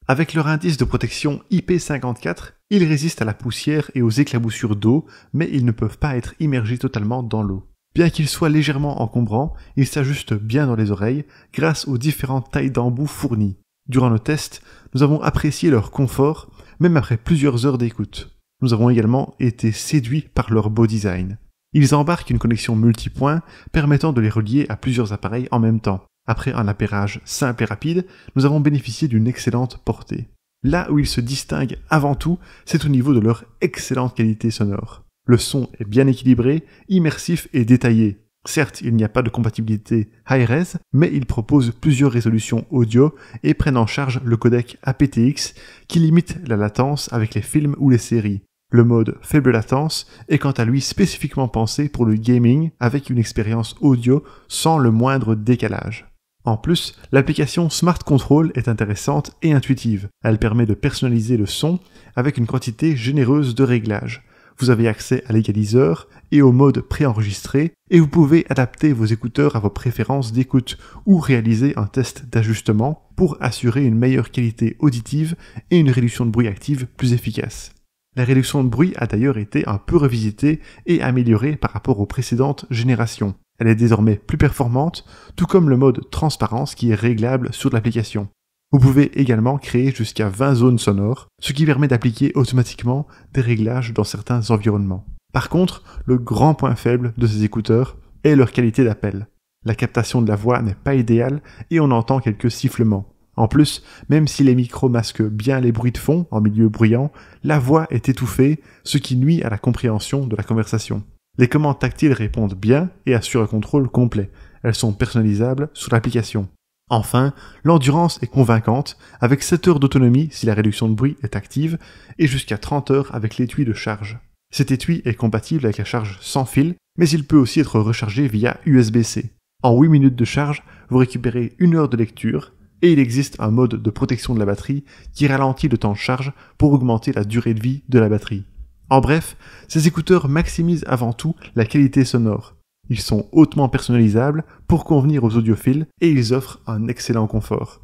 Avec leur indice de protection IP54, ils résistent à la poussière et aux éclaboussures d'eau, mais ils ne peuvent pas être immergés totalement dans l'eau. Bien qu'ils soient légèrement encombrants, ils s'ajustent bien dans les oreilles grâce aux différentes tailles d'embout fournies. Durant nos tests, nous avons apprécié leur confort, même après plusieurs heures d'écoute. Nous avons également été séduits par leur beau design. Ils embarquent une connexion multipoint permettant de les relier à plusieurs appareils en même temps. Après un appairage simple et rapide, nous avons bénéficié d'une excellente portée. Là où ils se distinguent avant tout, c'est au niveau de leur excellente qualité sonore. Le son est bien équilibré, immersif et détaillé. Certes, il n'y a pas de compatibilité high-res, mais ils proposent plusieurs résolutions audio et prennent en charge le codec aptX qui limite la latence avec les films ou les séries. Le mode faible latence est quant à lui spécifiquement pensé pour le gaming avec une expérience audio sans le moindre décalage. En plus, l'application Smart Control est intéressante et intuitive. Elle permet de personnaliser le son avec une quantité généreuse de réglages. Vous avez accès à l'égaliseur et au mode préenregistré et vous pouvez adapter vos écouteurs à vos préférences d'écoute ou réaliser un test d'ajustement pour assurer une meilleure qualité auditive et une réduction de bruit active plus efficace. La réduction de bruit a d'ailleurs été un peu revisitée et améliorée par rapport aux précédentes générations. Elle est désormais plus performante, tout comme le mode transparence qui est réglable sur l'application. Vous pouvez également créer jusqu'à 20 zones sonores, ce qui permet d'appliquer automatiquement des réglages dans certains environnements. Par contre, le grand point faible de ces écouteurs est leur qualité d'appel. La captation de la voix n'est pas idéale et on entend quelques sifflements. En plus, même si les micros masquent bien les bruits de fond en milieu bruyant, la voix est étouffée, ce qui nuit à la compréhension de la conversation. Les commandes tactiles répondent bien et assurent un contrôle complet. Elles sont personnalisables sur l'application. Enfin, l'endurance est convaincante, avec 7 heures d'autonomie si la réduction de bruit est active, et jusqu'à 30 heures avec l'étui de charge. Cet étui est compatible avec la charge sans fil, mais il peut aussi être rechargé via USB-C. En 8 minutes de charge, vous récupérez 1 heure de lecture, et il existe un mode de protection de la batterie qui ralentit le temps de charge pour augmenter la durée de vie de la batterie. En bref, ces écouteurs maximisent avant tout la qualité sonore. Ils sont hautement personnalisables pour convenir aux audiophiles et ils offrent un excellent confort.